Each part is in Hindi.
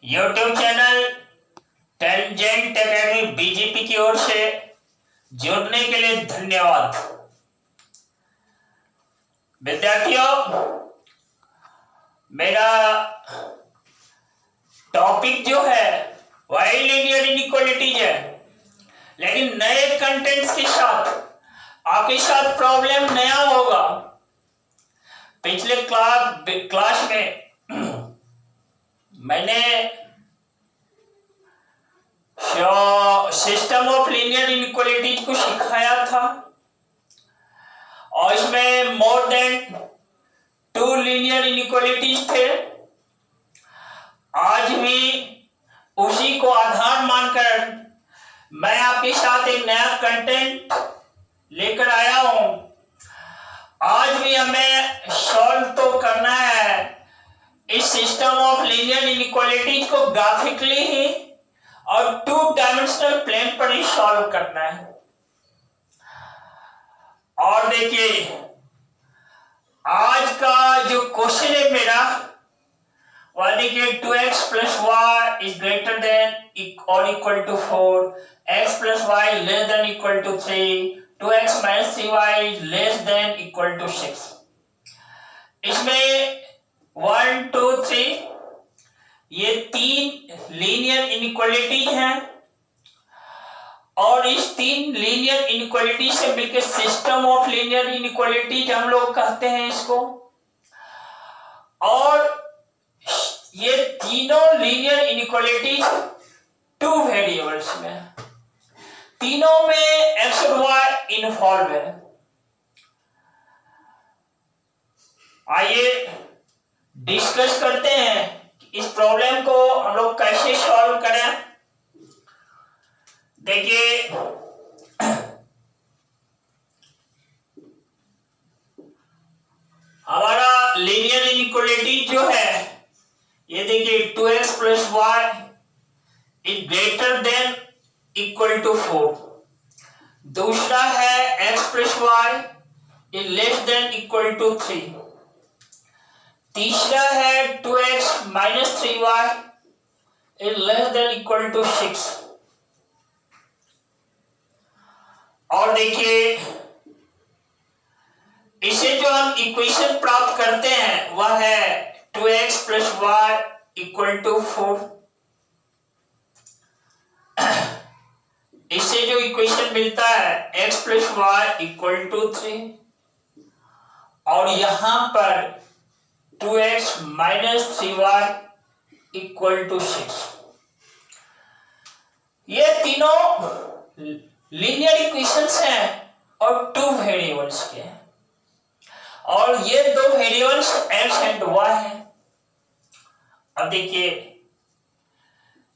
YouTube channel tangent academy BJP की ओर से जुड़ने के लिए धन्यवाद। विद्यार्थियों, मेरा टॉपिक जो है वही लीनियर इनइक्वालिटीज है, लेकिन नए कंटेंट्स के साथ आपके साथ प्रॉब्लम नया होगा। पिछले क्लास में मैंने सिस्टम ऑफ लीनियर इनइक्वालिटीज को सिखाया था और इसमें मोर देन 2 लीनियर इनइक्वालिटीज थे। आज भी उसी को आधार मानकर मैं आपके साथ एक नया कंटेंट लेकर आया हूं। आज भी हमें सॉल्व तो करना है इस सिस्टम ऑफ लीनियर इनइक्वालिटीज को ग्राफिकली ही और 2 डायमेंशनल प्लेन पर ही सॉल्व करना है। और देखिए, आज का जो क्वेश्चन है मेरा वह देखिए 2x plus y is greater than or equal to 4, x plus y less than equal to 3, 2x minus 3y is less than equal to 6। इसमें 1, 2, 3 ये 3 लीनियर इनइक्वालिटी हैं और इस 3 लीनियर इनइक्वालिटी से मिलकर सिस्टम ऑफ लीनियर इनइक्वालिटीज हम लोग कहते हैं इसको। और ये तीनों लीनियर इनइक्वालिटीज 2 वेरिएबल्स में है, तीनों में x और y इन्वॉल्व है। आइए डिस्कस करते हैं इस प्रॉब्लम को हम लोग कैसे सॉल्व करें। देखिए, हमारा लीनियर इनइक्वालिटी जो है ये देखिए 2x plus y is greater than equal to 4। दूसरा है x plus y is less than equal to 3। तीसरा है 2x minus 3y is less than equal to 6। और देखिए, इसे जो हम इक्वेशन प्राप्त करते हैं वह है 2x plus y equal to 4। इससे जो इक्वेशन मिलता है x plus y equal to 3 और यहां पर 2x minus 3y equal to 6। ये तीनों लीनियर इक्वेशंस हैं और 2 वेरिएबल्स के हैं और ये 2 वेरिएबल्स x एंड y हैं। अब देखिए,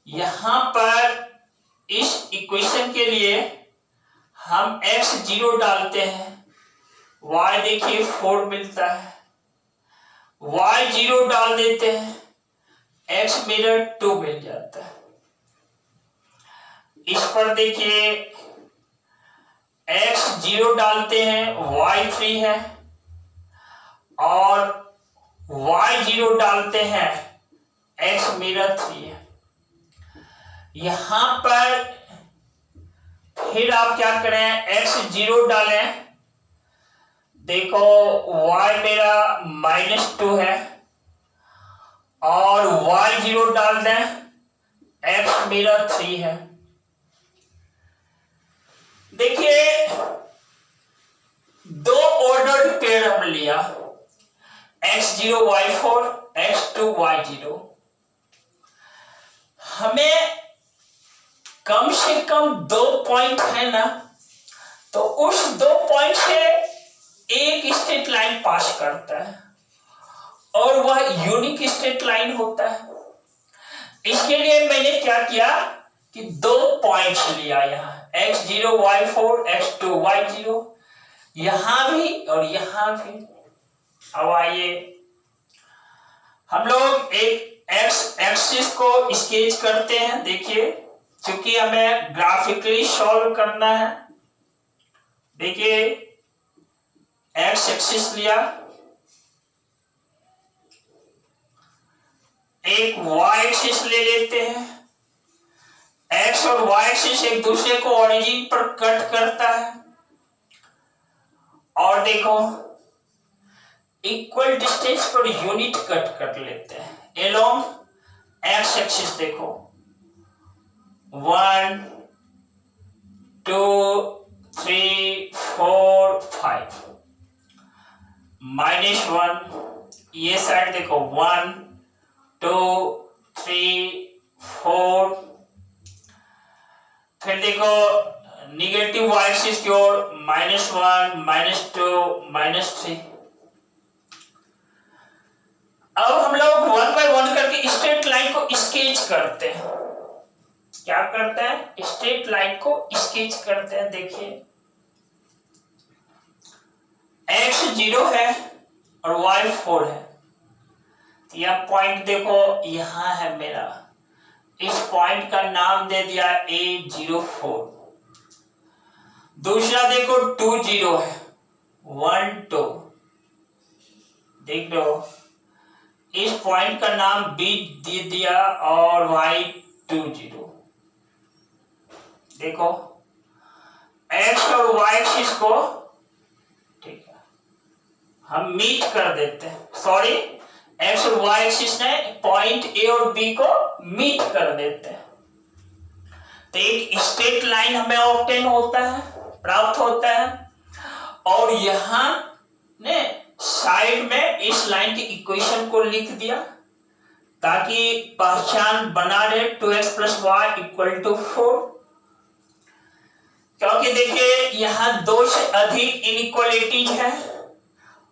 यहां पर इस इक्वेशन के लिए हम x 0 डालते हैं, y देखिए 4 मिलता है, y 0 डाल देते हैं, x मेरा 2 मिल जाता है। इस पर देखिए x 0 डालते हैं, y 3 है और y 0 डालते हैं, x मेरा 3 है। यहां पर फिर आप क्या करें, x 0 डालें, देखो y मेरा -2 है और y 0 डाल दें, x मेरा 3 है। देखिए, 2 ऑर्डर्ड पेयर हम लिया, x0 y4 x2 y0। हमें कम से कम 2 पॉइंट है ना, तो उस 2 पॉइंट से एक स्ट्रेट लाइन पास करता है और वह यूनिक स्ट्रेट लाइन होता है। इसके लिए मैंने क्या किया कि 2 पॉइंट्स लिया, यहाँ x0 y4 x2 y0, यहां भी और यहां भी। अब आइए हम लोग एक x एक्सिस को स्केच करते हैं। देखिए, क्योंकि हमें ग्राफिकली सॉल्व करना है। देखिए, x एक्सिस लिया, एक y एक्सिस ले लेते हैं। x और y एक्सिस एक दूसरे को ओरिजिन पर कट करता है, और देखो equal distance per unit cut कर लेते हैं एलोंग x एक्सिस। देखो 1 2 3 4 5 -1, ये साइड देखो 1 2 3 4, फिर देखो निगेटिव y एक्सिस की ओर -1 -2 -3। अब हम लोग 1 बाय 1 करके स्ट्रेट लाइन को स्केच करते हैं। क्या करते हैं? स्ट्रेट लाइन को स्केच करते हैं। देखिए x 0 है और y 4 है, तो यह पॉइंट देखो यहां है मेरा, इस पॉइंट का नाम दे दिया A04। दूसरा देखो 2 0 है, 1 2, देख लो इस पॉइंट का नाम B दे दिया और y 2 0। देखो x और y एक्सिस को ठीक है हम मीट कर देते हैं, सॉरी x और y एक्सिस ने पॉइंट A और B को मीट कर देते हैं, तो एक स्ट्रेट लाइन हमें ऑब्टेन होता है, प्राप्त होता है। और यहां ने साइड में इस लाइन की इक्वेशन को लिख दिया ताकि पहचान बना रहे 2x + y = 4, क्योंकि देखिए यहां 2 से अधिक इनइक्वालिटीज है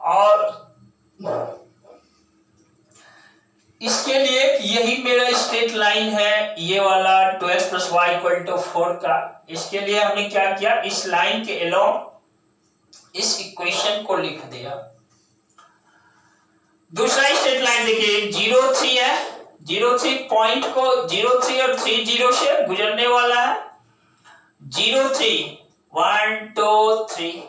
और इसके लिए यही मेरा स्ट्रेट लाइन है, ये वाला 2x + y = 4 का। इसके लिए हमने क्या किया, इस लाइन के अलोंग इस इक्वेशन को लिख दिया। दूसरा स्ट्रेट लाइन देखिए 0 3 है, 0 3 पॉइंट को 0 3 और 3 0 से गुजरने वाला है। 0 3 1 2 3,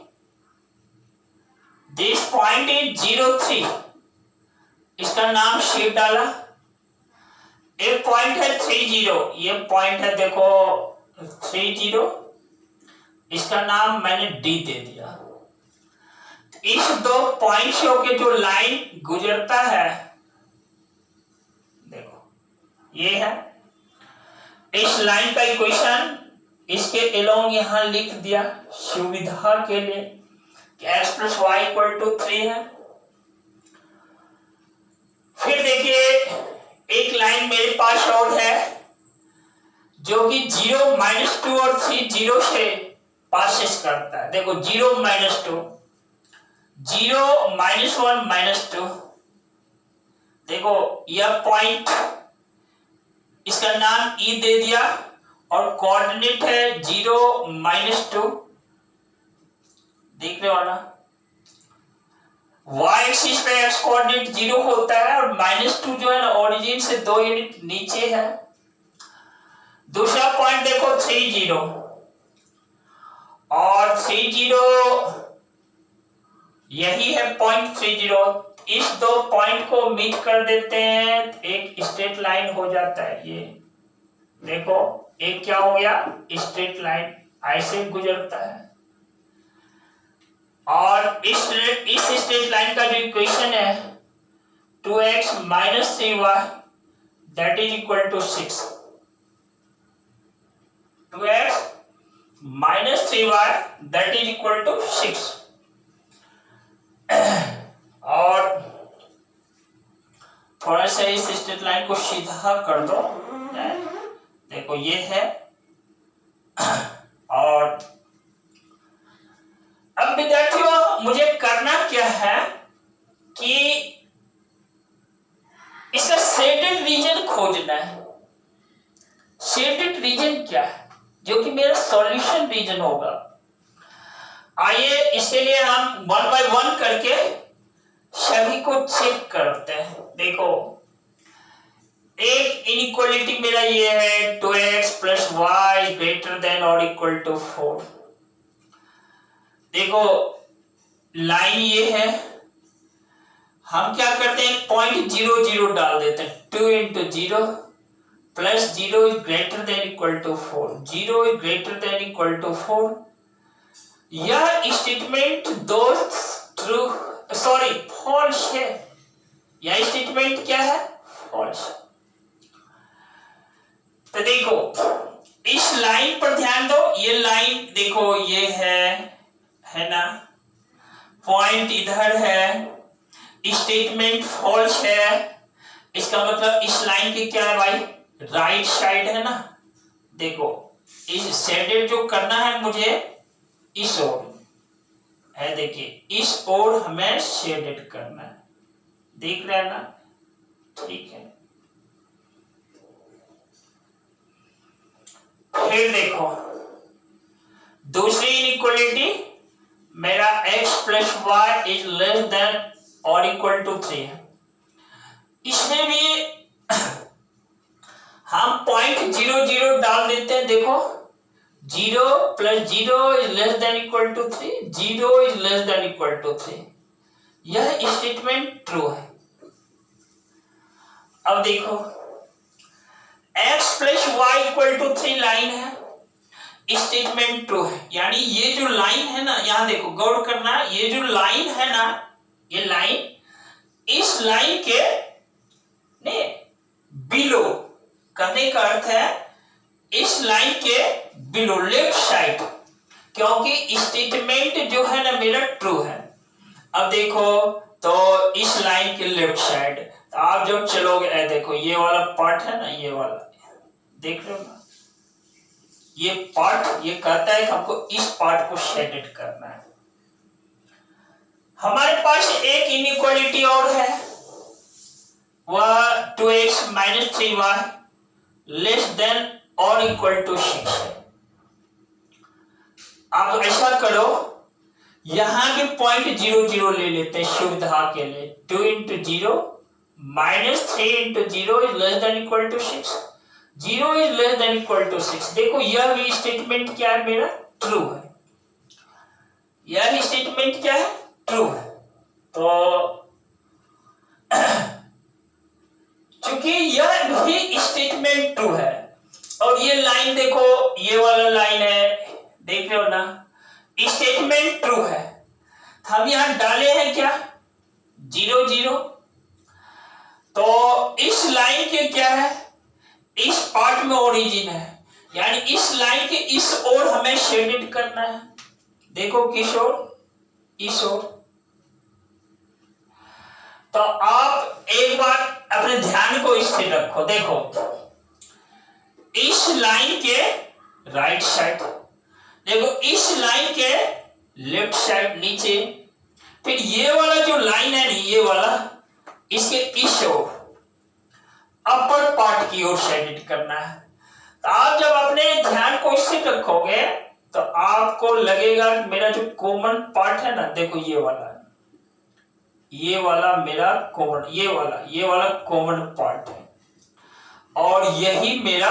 दिस पॉइंट इज 0 3, इसका नाम शेप डाला। एक पॉइंट है 3 0, ये पॉइंट है देखो 3 0, इसका नाम मैंने D दे दिया। इस 2 पॉइंट्स के जो लाइन गुजरता है देखो ये है, इस लाइन का इक्वेशन इसके अलोंग यहां लिख दिया सुविधा के लिए कि x + y = 3 है। फिर देखिए एक लाइन मेरे पास और है जो कि 0 -2 और 3 0 से पासेस करता है। देखो 0 -2, 0 -1 -2, देखो यह पॉइंट, इसका नाम E दे दिया और कोऑर्डिनेट है 0 -2, देख रहे हो ना, y एक्सिस पे x कोऑर्डिनेट 0 होता है और -2 जो है ना ओरिजिन से 2 यूनिट नीचे है। दूसरा पॉइंट देखो 3 0 और 3 0 यही है पॉइंट 3 0, इस 2 पॉइंट को मीट कर देते हैं, एक स्ट्रेट लाइन हो जाता है। ये देखो एक क्या हो गया, स्ट्रेट लाइन ऐसे गुजरता है। और इस स्ट्रेट लाइन का जो इक्वेशन है 2x - 3y = 6, 2x - 3y = 6। और थोड़ा सा इस स्ट्रेट लाइन को सीधा कर दो, देखो ये है। और अब विद्यार्थियों मुझे करना क्या है कि इसका शेडेड रीजन खोजना है। शेडेड रीजन क्या है, जो कि मेरा सॉल्यूशन रीजन होगा। आइए इसके लिए हम 1 बाय 1 करके सभी को चेक करते हैं। देखो एक इनइक्वालिटी मेरा ये है 2x + y ≥ 4। देखो लाइन ये है, हम क्या करते हैं, 0.00 डाल देते हैं। 2 into 0 plus 0 is greater than equal to 4, 0 is greater than equal to 4। यह स्टेटमेंट दोस्त ट्रू सॉरी फॉल्स है। यह स्टेटमेंट क्या है, फॉल्स। तो देखो इस लाइन पर ध्यान दो, ये लाइन देखो ये है ना, पॉइंट इधर है, स्टेटमेंट फॉल्स है। इसका मतलब इस लाइन की क्या है भाई, राइट साइड है ना। देखो इस शेडेड जो करना है मुझे इस ओर है, देखिए इस ओर हमें शेडेड करना है, देख रहे हैं ना, ठीक है। फिर देखो दूसरी इनइक्वालिटी, मेरा x plus y is less than और इक्वल टू 3 है। इसमें भी हम 0.00 डाल देते हैं। देखो 0 plus 0 is less than equal to 3, 0 is less than equal to 3। यह स्टेटमेंट ट्रू है। अब देखो x plus y equal to 3 line है, स्टेटमेंट ट्रू है। यानी ये जो लाइन है ना, यहां देखो गौर करना, ये जो लाइन है ना, ये लाइन इस लाइन के ने बिलो, कहने का अर्थ है इस लाइन के बिलो लेफ्ट साइड, क्योंकि स्टेटमेंट जो है ना मेरा ट्रू है। अब देखो तो इस लाइन के लेफ्ट साइड, तो आप जब चलोगे देखो ये वाला पार्ट है ना, ये वाला देख रहे हो ना, ये पार्ट ये कहता है कि हमको इस पार्ट को शेडेड करना है। हमारे पास एक इनइक्वालिटी और है, वह 2x minus 3y less than और इक्वल टू 6 है। आप ऐसा करो, यहां भी 0.00 ले लेते हैं सुविधा के लिए। 2 into 0 minus 3 into 0 is less than equal to 6, 0 is less than equal to 6। देखो यह भी स्टेटमेंट क्या है, मेरा ट्रू है। यह स्टेटमेंट क्या है, ट्रू है। तो चूंकि यह भी स्टेटमेंट ट्रू है और ये लाइन देखो ये वाला लाइन है, देख रहे हो ना, स्टेटमेंट ट्रू है। हम यहां डाले हैं क्या, 0 0। तो इस लाइन के क्या है, इस पार्ट में ओरिजिन है, यानी इस लाइन के इस ओर हमें शेडेड करना है। देखो किस ओर, इस ओर। तो आप एक बार अपने ध्यान को स्थिर रखो। देखो इस लाइन के राइट साइड, देखो इस लाइन के लेफ्ट साइड नीचे, फिर ये वाला जो लाइन है नहीं, ये वाला इसके इस ओर अपर पार्ट की ओर शेडेड करना है। तो आप जब अपने ध्यान को स्थिर रखोगे तो आपको लगेगा कि मेरा जो कॉमन पार्ट है ना, देखो ये वाला मेरा कॉमन, ये वाला कॉमन पार्ट है और यही मेरा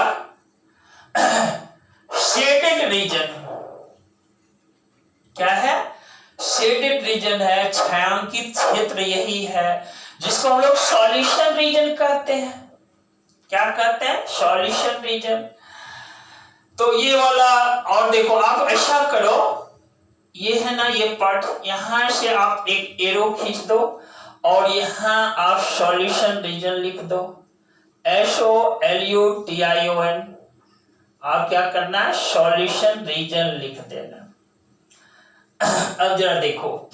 शेडेड रीजन क्या है, शेडेड रीजन है, छायांकित क्षेत्र यही है जिसको हम लोग सॉल्यूशन रीजन कहते हैं। क्या कहते हैं, सॉल्यूशन रीजन। तो ये वाला, और देखो आप ऐसा करो, ये है ना ये पार्ट, यहां से आप एक एरो खींच दो और यहां आप सॉल्यूशन रीजन लिख दो, SOLUTION। आप क्या करना है, सॉल्यूशन रीजन लिख देना। अब जरा देखो,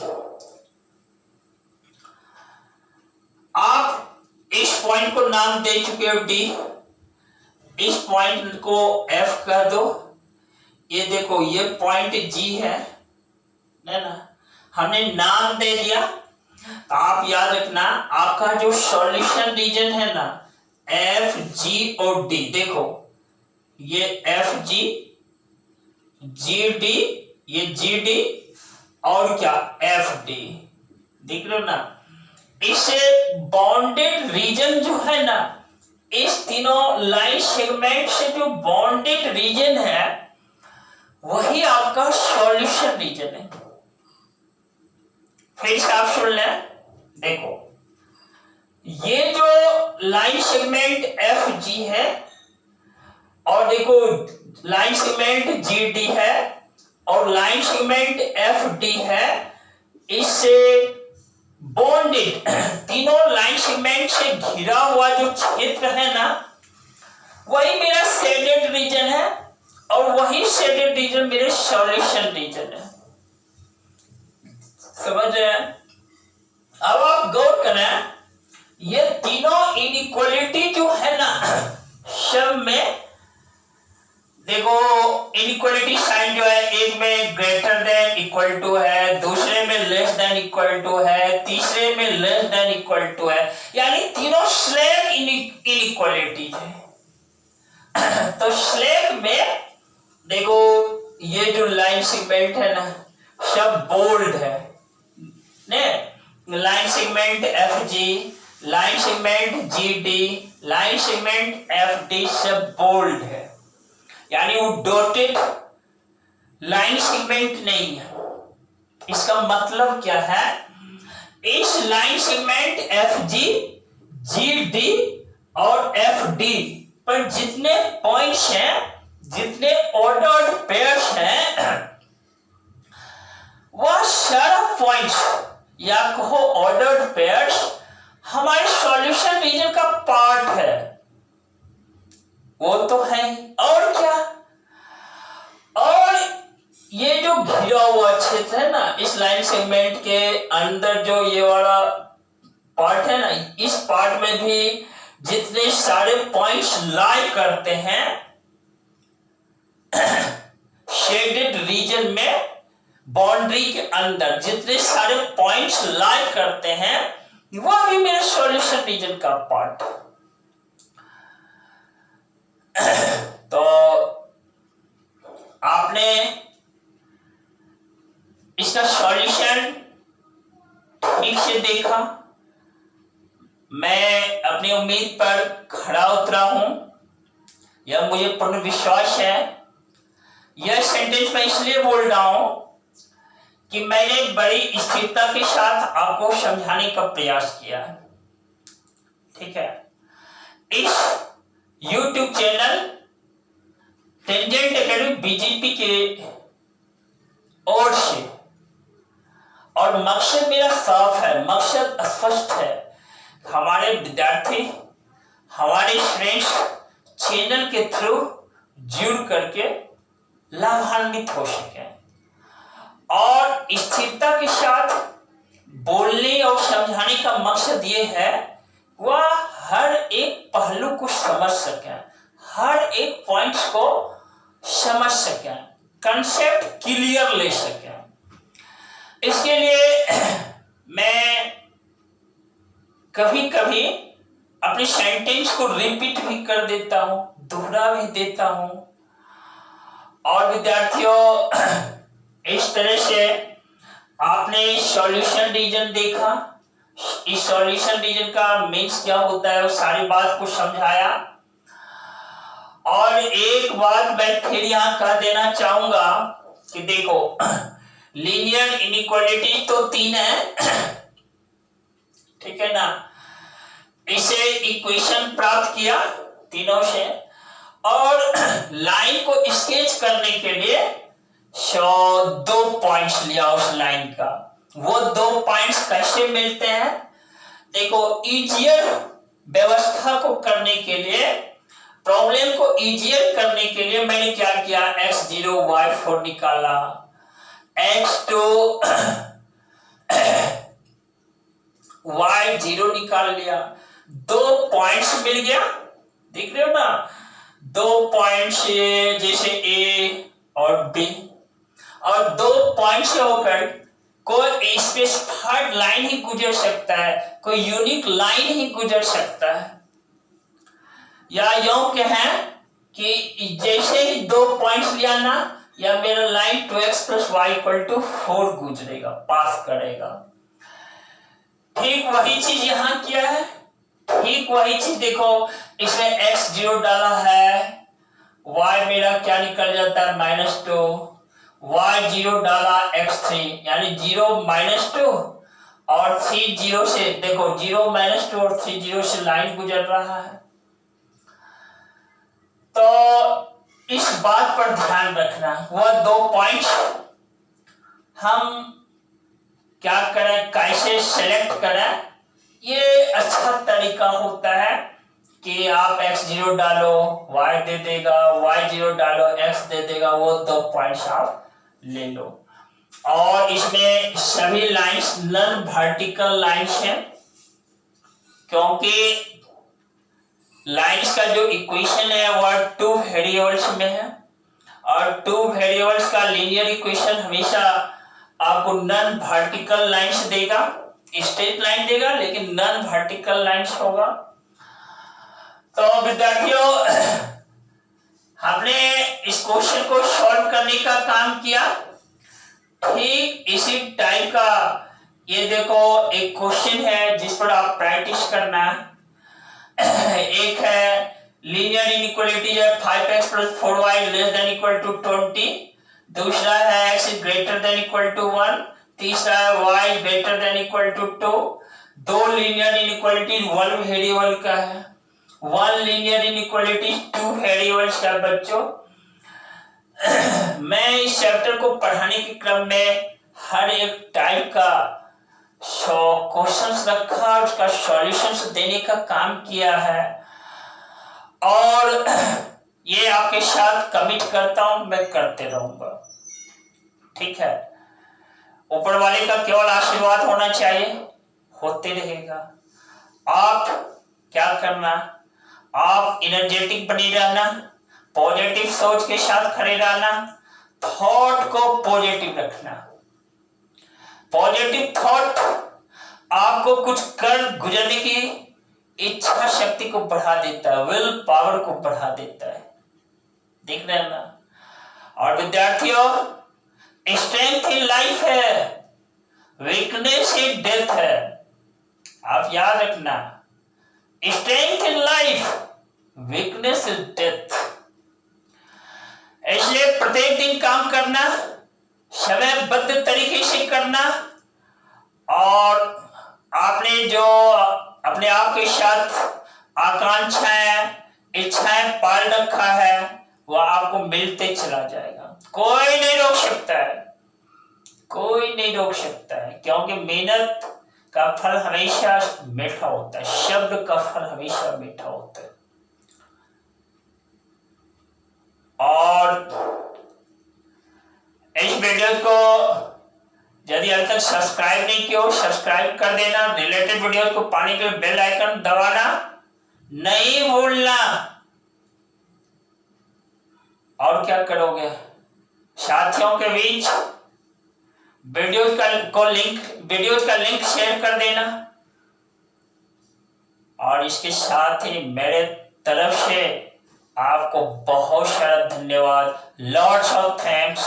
आप इस पॉइंट को नाम दे चुके हो D, इस पॉइंट को F कह दो। ये देखो ये पॉइंट G है ना, हमने नाम दे दिया। आप याद रखना आपका जो सॉल्यूशन रीजन है ना, F G और D। देखो ये F G, G D, ये G D और क्या F D, देख लो ना। इसे बॉन्डेड रीजन जो है ना, इस तीनों लाइन सेगमेंट से जो बॉन्डेड रीजन है वही आपका सॉल्यूशन रीजन है। फिर से आप सुन लें, देखो ये जो लाइन सेगमेंट एफ जी है और देखो लाइन सेगमेंट जी डी है और लाइन सेगमेंट एफ डी है, इससे बॉन्डेड तीनों लाइन सेगमेंट से घिरा हुआ जो क्षेत्र है ना, वही मेरा शेडेड रीजन है और वही शेडेड रीजन मेरे सॉल्यूशन रीजन है। समझ रहे हैं? अब आप गौर करें, ये तीनों इनइक्वालिटी जो है ना, सब में देखो इनइक्वालिटी साइन जो है, एक में ग्रेटर देन इक्वल टू है, दूसरे में लेस देन इक्वल टू है, तीसरे में लेस देन इक्वल टू है, यानी तीनों स्लैब इनइक्वालिटी है। तो स्लैब में देखो ये जो लाइन सेगमेंट है ना, सब बोल्ड है ने, line segment F G, line segment G D, line segment F D सब बोल्ड है, यानी वो डॉटेड लाइन सेगमेंट नहीं है। इसका मतलब क्या है, इस line segment F G, G D और एफ डी पर जितने पॉइंट्स हैं, जितने ऑर्डर्ड पेयर्स हैं, वह सारा पॉइंट्स या कहो ऑर्डर्ड पेयर्स हमारे सॉल्यूशन रीजन का पार्ट है। वो तो है और क्या, और ये जो घिरा हुआ क्षेत्र है ना, इस लाइन सेगमेंट के अंदर जो ये वाला पार्ट है ना, इस पार्ट में भी जितने सारे पॉइंट्स लाई करते हैं शेडेड रीजन में, बाउंड्री के अंदर जितने सारे पॉइंट्स लाई करते हैं, वह भी मेरे सॉल्यूशन रीजन का पार्ट। तो आपने इसका सॉल्यूशन ठीक से देखा, मैं अपनी उम्मीद पर खरा उतरा हूं, यह मुझे पूर्ण विश्वास है। यह सेंटेंस मैं इसलिए बोल रहा हूं कि मैंने बड़ी स्थिरता के साथ आपको समझाने का प्रयास किया है। ठीक है, इस YouTube channel tangent academy BJP के ओर से, और मकसद मेरा साफ है, मकसद स्पष्ट है, हमारे विद्यार्थी, हमारे स्टूडेंट्स चैनल के थ्रू जुड़ करके लाभान्वित हो सके और स्थिरता के साथ बोलने और समझाने का मकसद ये है वह हर एक पहलू को समझ सके, हर एक पॉइंट्स को समझ सके, कंसेप्ट क्लियर ले सके। इसके लिए मैं कभी कभी अपने सेंटेंस को रिपीट भी कर देता हूं, दोहरा भी देता हूं, और विद्यार्थियों इस तरह से आपने सॉल्यूशन रीजन देखा, इस सॉल्यूशन रीजन का मीन्स क्या होता है, वो सारी बात को समझाया। और एक बात मैं फिर यहां कह देना चाहूंगा कि देखो लीनियर इनइक्वालिटी तो 3 है, ठीक है ना, इसे इक्वेशन प्राप्त किया तीनों से, और लाइन को स्केच करने के लिए 2 पॉइंट्स लिया उस लाइन का। वो 2 पॉइंट्स कैसे मिलते हैं, देखो इजियर व्यवस्था को करने के लिए, प्रॉब्लम को इजियर करने के लिए मैंने क्या किया, x0 y4 निकाला, x2 y0 निकाल लिया, 2 पॉइंट्स मिल गया, देख रहे हो ना, 2 पॉइंट्स जैसे A और B, और 2 पॉइंट से होकर कोई स्पेसिफाइड लाइन ही गुजर सकता है, कोई यूनिक लाइन ही गुजर सकता है। या यूं कहें कि जैसे ही 2 पॉइंट्स लिया ना, या मेरा लाइन 2x + y = 4 गुजरेगा, पास करेगा। ठीक वही चीज यहां किया है, ठीक वही चीज देखो, इसमें x0 डाला है, y मेरा क्या निकल जाता है -2, y0 डाला x3 यानी 0 - 2 और 3 जीरो से, देखो 0 -2 और 3 जीरो से लाइन गुजर रहा है। तो इस बात पर ध्यान रखना, वह 2 पॉइंट्स हम क्या करें, कैसे सेलेक्ट करें। ये अच्छा तरीका होता है कि आप x0 डालो y दे देगा, y0 डालो x दे देगा, वो 2 पॉइंट्स आप ले लो। और इसमें सभी लाइंस नॉन वर्टिकल लाइंस हैं, क्योंकि लाइंस का जो इक्वेशन है वह 2 वेरिएबल्स में है, और 2 वेरिएबल्स का लीनियर इक्वेशन हमेशा आपको नॉन वर्टिकल लाइंस देगा, स्ट्रेट लाइन देगा लेकिन नॉन वर्टिकल लाइंस होगा। तो विद्यार्थियों, हमने इस क्वेश्चन को सॉल्व करने का काम किया। ठीक इसी टाइप का ये देखो एक क्वेश्चन है जिस पर आप प्रैक्टिस करना। एक है लीनियर इनइक्वालिटी है 5x + 4y ≤ 20, दूसरा है x > 1, तीसरा है y > 2। दो लीनियर इनइक्वालिटी 1 वेरिएबल का है, 1 लीनियर इनइक्वालिटी 2 वेरिएबल्स का। बच्चों, मैं इस चैप्टर को पढ़ाने के क्रम में हर एक टाइप का क्वेश्चंस रखा, उसका सॉल्यूशंस देने का काम किया है, और ये आपके साथ कमिट करता हूं, मैं करते रहूंगा। ठीक है, ऊपर वाले का केवल आशीर्वाद होना चाहिए, होते रहेगा। आप क्या करना, आप एनर्जेटिक बने रहना, पॉजिटिव सोच के साथ खड़े रहना, थॉट को पॉजिटिव रखना। पॉजिटिव थॉट आपको कुछ कर गुजरने की इच्छा शक्ति को बढ़ा देता है, विल पावर को बढ़ा देता है। देख रहे हैं ना। और विद्यार्थियों, स्ट्रेंथ इन लाइफ है, वीकनेस ही डेथ है। आप याद रखना, strength in life, weakness is death. इसलिए प्रत्येक दिन काम करना, समयबद्ध तरीके से करना, और आपने जो अपने आप के साथ आकांक्षाएं, इच्छाएं पाल रखा है, वह आपको मिलते चला जाएगा। कोई नहीं रोक सकता है, कोई नहीं रोक सकता है, क्योंकि मेहनत का फल हमेशा मीठा होता है, शब्द का फल हमेशा मीठा होता है। और इस वीडियो को यदि अभी तक सब्सक्राइब नहीं किया हो, सब्सक्राइब कर देना। रिलेटेड वीडियो को पाने के लिए बेल आइकन दबाना नहीं भूलना। और क्या करोगे, साथियों के बीच वीडियो का लिंक शेयर कर देना। और इसके साथ ही मेरे तरफ से आपको बहुत सारा धन्यवाद, लॉट्स ऑफ थैंक्स।